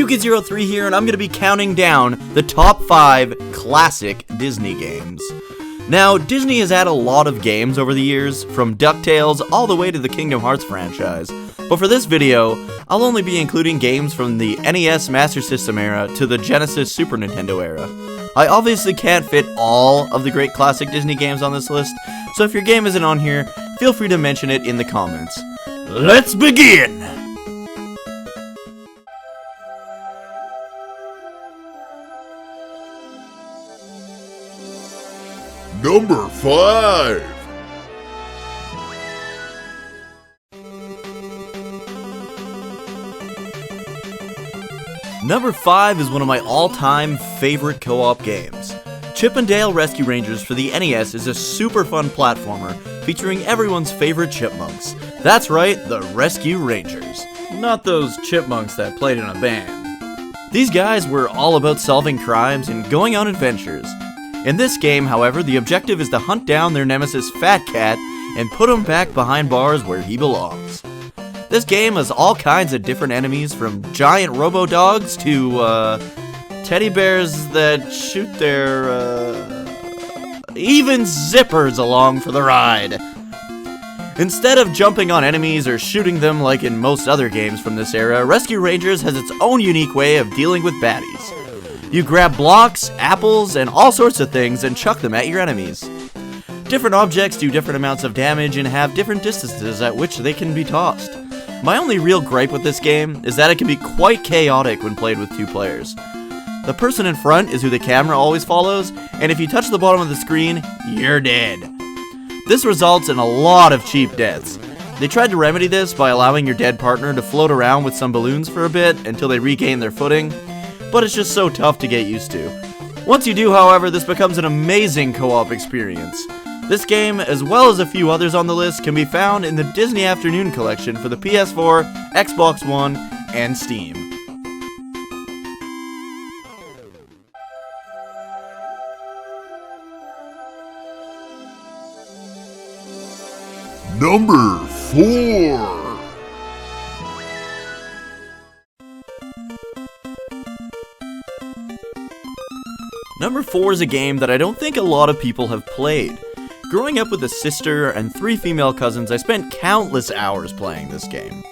Dukey03 here, and I'm going to be counting down the top 5 classic Disney games. Now, Disney has had a lot of games over the years, from DuckTales all the way to the Kingdom Hearts franchise, but for this video, I'll only be including games from the NES Master System era to the Genesis Super Nintendo era. I obviously can't fit all of the great classic Disney games on this list, so if your game isn't on here, feel free to mention it in the comments. Let's begin! Number 5. Number 5 is one of my all-time favorite co-op games. Chip 'n Dale Rescue Rangers for the NES is a super fun platformer featuring everyone's favorite chipmunks. That's right, the Rescue Rangers. Not those chipmunks that played in a band. These guys were all about solving crimes and going on adventures. In this game, however, the objective is to hunt down their nemesis Fat Cat and put him back behind bars where he belongs. This game has all kinds of different enemies, from giant robo-dogs to, teddy bears that shoot their, even zippers along for the ride. Instead of jumping on enemies or shooting them like in most other games from this era, Rescue Rangers has its own unique way of dealing with baddies. You grab blocks, apples, and all sorts of things and chuck them at your enemies. Different objects do different amounts of damage and have different distances at which they can be tossed. My only real gripe with this game is that it can be quite chaotic when played with 2 players. The person in front is who the camera always follows, and if you touch the bottom of the screen, you're dead. This results in a lot of cheap deaths. They tried to remedy this by allowing your dead partner to float around with some balloons for a bit until they regain their footing, but it's just so tough to get used to. Once you do, however, this becomes an amazing co-op experience. This game, as well as a few others on the list, can be found in the Disney Afternoon Collection for the PS4, Xbox One, and Steam. Number 4. Number 4 is a game that I don't think a lot of people have played. Growing up with a sister and 3 female cousins, I spent countless hours playing this game.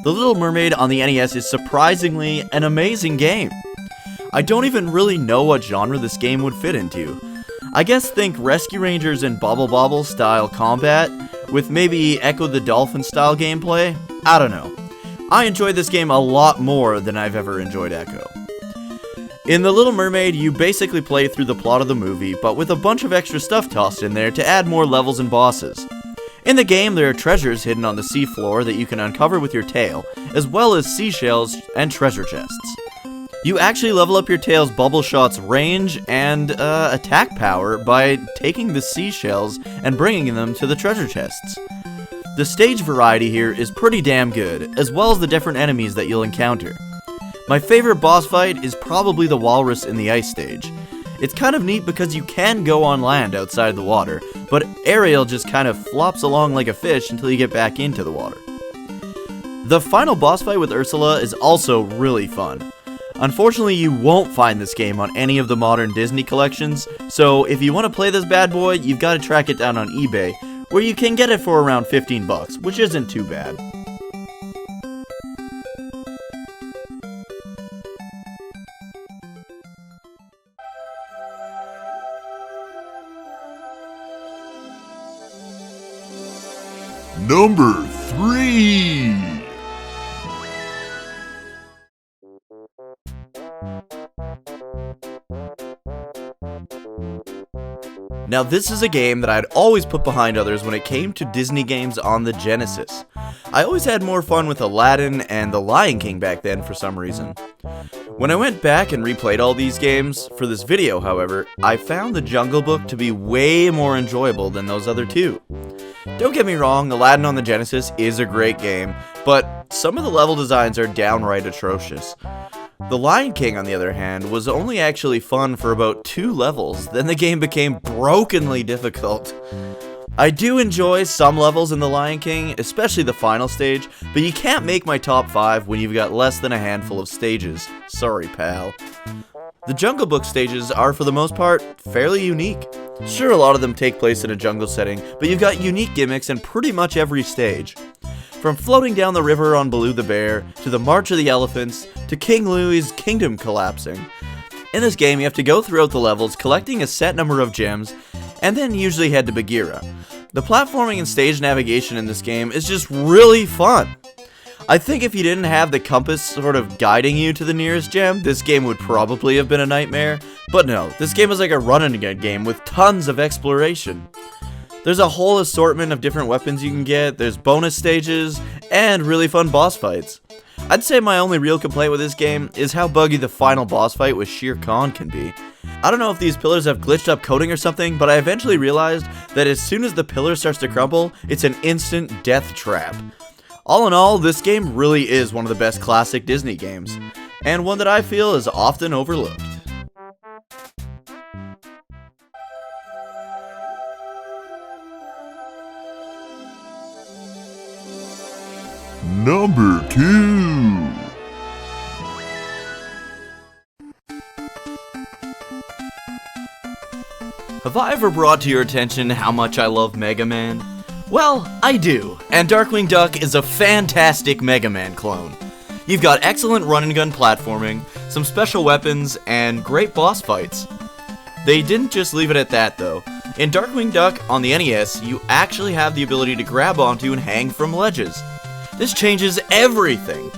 The Little Mermaid on the NES is surprisingly an amazing game. I don't even really know what genre this game would fit into. I guess think Rescue Rangers and Bobble Bobble style combat, with maybe Echo the Dolphin style gameplay? I don't know. I enjoyed this game a lot more than I've ever enjoyed Echo. In The Little Mermaid, you basically play through the plot of the movie, but with a bunch of extra stuff tossed in there to add more levels and bosses. In the game, there are treasures hidden on the seafloor that you can uncover with your tail, as well as seashells and treasure chests. You actually level up your tail's bubble shot's range and attack power by taking the seashells and bringing them to the treasure chests. The stage variety here is pretty damn good, as well as the different enemies that you'll encounter. My favorite boss fight is probably the walrus in the ice stage. It's kind of neat because you can go on land outside the water, but Ariel just kind of flops along like a fish until you get back into the water. The final boss fight with Ursula is also really fun. Unfortunately, you won't find this game on any of the modern Disney collections, so if you want to play this bad boy, you've got to track it down on eBay, where you can get it for around 15 bucks, which isn't too bad. Number 3. Now this is a game that I'd always put behind others when it came to Disney games on the Genesis. I always had more fun with Aladdin and The Lion King back then for some reason. When I went back and replayed all these games for this video, however, I found The Jungle Book to be way more enjoyable than those other 2. Don't get me wrong, Aladdin on the Genesis is a great game, but some of the level designs are downright atrocious. The Lion King, on the other hand, was only actually fun for about 2 levels, then the game became brokenly difficult. I do enjoy some levels in The Lion King, especially the final stage, but you can't make my top 5 when you've got less than a handful of stages. Sorry, pal. The Jungle Book stages are, for the most part, fairly unique. Sure, a lot of them take place in a jungle setting, but you've got unique gimmicks in pretty much every stage. From floating down the river on Baloo the Bear, to the March of the Elephants, to King Louie's kingdom collapsing. In this game, you have to go throughout the levels collecting a set number of gems, and then usually head to Bagheera. The platforming and stage navigation in this game is just really fun. I think if you didn't have the compass sort of guiding you to the nearest gem, this game would probably have been a nightmare. But no, this game is like a run-and-gun game with tons of exploration. There's a whole assortment of different weapons you can get, there's bonus stages, and really fun boss fights. I'd say my only real complaint with this game is how buggy the final boss fight with Shere Khan can be. I don't know if these pillars have glitched up coding or something, but I eventually realized that as soon as the pillar starts to crumble, it's an instant death trap. All in all, this game really is one of the best classic Disney games, and one that I feel is often overlooked. Number 2. Have I ever brought to your attention how much I love Mega Man? Well, I do, and Darkwing Duck is a fantastic Mega Man clone. You've got excellent run-and-gun platforming, some special weapons, and great boss fights. They didn't just leave it at that though. In Darkwing Duck on the NES, you actually have the ability to grab onto and hang from ledges. This changes everything.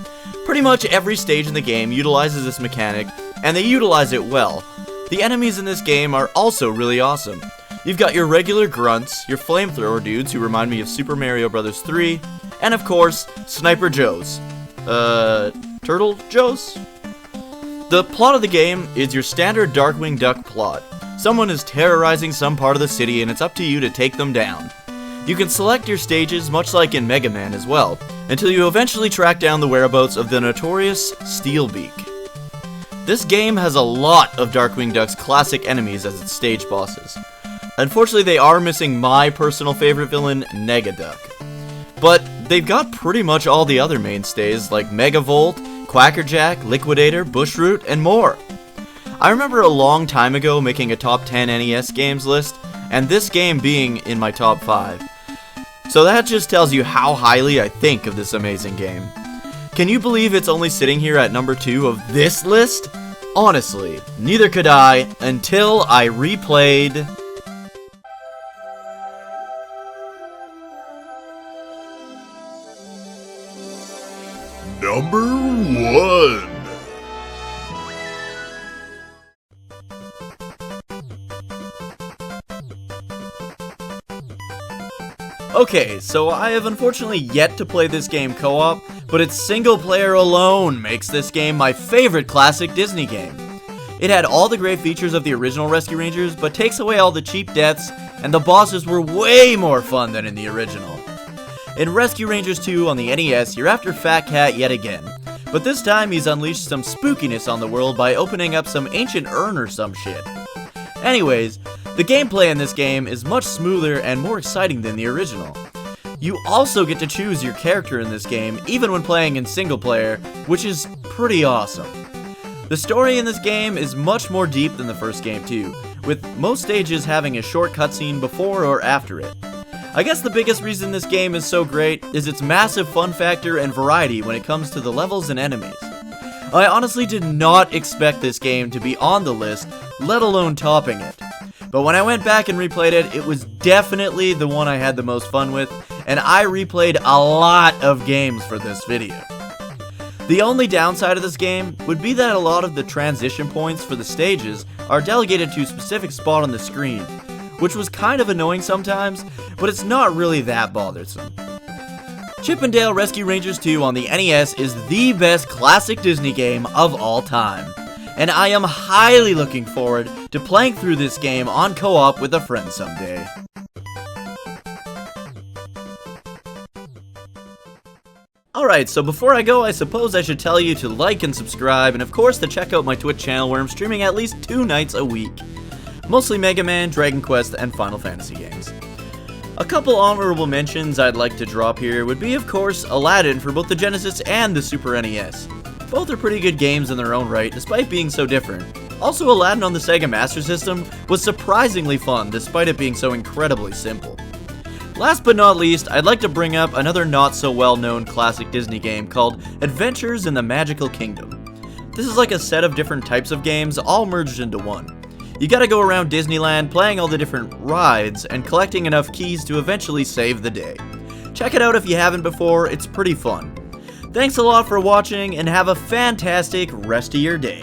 Pretty much every stage in the game utilizes this mechanic, and they utilize it well. The enemies in this game are also really awesome. You've got your regular grunts, your flamethrower dudes who remind me of Super Mario Bros. 3, and of course, Sniper Joes. Turtle Joes? The plot of the game is your standard Darkwing Duck plot. Someone is terrorizing some part of the city and it's up to you to take them down. You can select your stages much like in Mega Man as well, until you eventually track down the whereabouts of the notorious Steelbeak. This game has a lot of Darkwing Duck's classic enemies as its stage bosses. Unfortunately, they are missing my personal favorite villain, Negaduck. But they've got pretty much all the other mainstays like Megavolt, Quackerjack, Liquidator, Bushroot, and more. I remember a long time ago making a top 10 NES games list, and this game being in my top 5. So that just tells you how highly I think of this amazing game. Can you believe it's only sitting here at number 2 of this list? Honestly, neither could I until I replayed... Number 1. Okay, so I have unfortunately yet to play this game co-op, but its single player alone makes this game my favorite classic Disney game. It had all the great features of the original Rescue Rangers, but takes away all the cheap deaths, and the bosses were way more fun than in the original. In Rescue Rangers 2 on the NES, you're after Fat Cat yet again, but this time he's unleashed some spookiness on the world by opening up some ancient urn or some shit. Anyways, the gameplay in this game is much smoother and more exciting than the original. You also get to choose your character in this game, even when playing in single player, which is pretty awesome. The story in this game is much more deep than the first game too, with most stages having a short cutscene before or after it. I guess the biggest reason this game is so great is its massive fun factor and variety when it comes to the levels and enemies. I honestly did not expect this game to be on the list, let alone topping it. But when I went back and replayed it, it was definitely the one I had the most fun with, and I replayed a lot of games for this video. The only downside of this game would be that a lot of the transition points for the stages are delegated to a specific spot on the screen, which was kind of annoying sometimes, but it's not really that bothersome. Chip 'n Dale Rescue Rangers 2 on the NES is the best classic Disney game of all time, and I am highly looking forward to playing through this game on co-op with a friend someday. Alright, so before I go, I suppose I should tell you to like and subscribe, and of course to check out my Twitch channel where I'm streaming at least 2 nights a week. Mostly Mega Man, Dragon Quest, and Final Fantasy games. A couple honorable mentions I'd like to drop here would be, of course, Aladdin for both the Genesis and the Super NES. Both are pretty good games in their own right, despite being so different. Also, Aladdin on the Sega Master System was surprisingly fun, despite it being so incredibly simple. Last but not least, I'd like to bring up another not so well known classic Disney game called Adventures in the Magical Kingdom. This is like a set of different types of games all merged into one. You gotta go around Disneyland playing all the different rides and collecting enough keys to eventually save the day. Check it out if you haven't before, it's pretty fun. Thanks a lot for watching and have a fantastic rest of your day.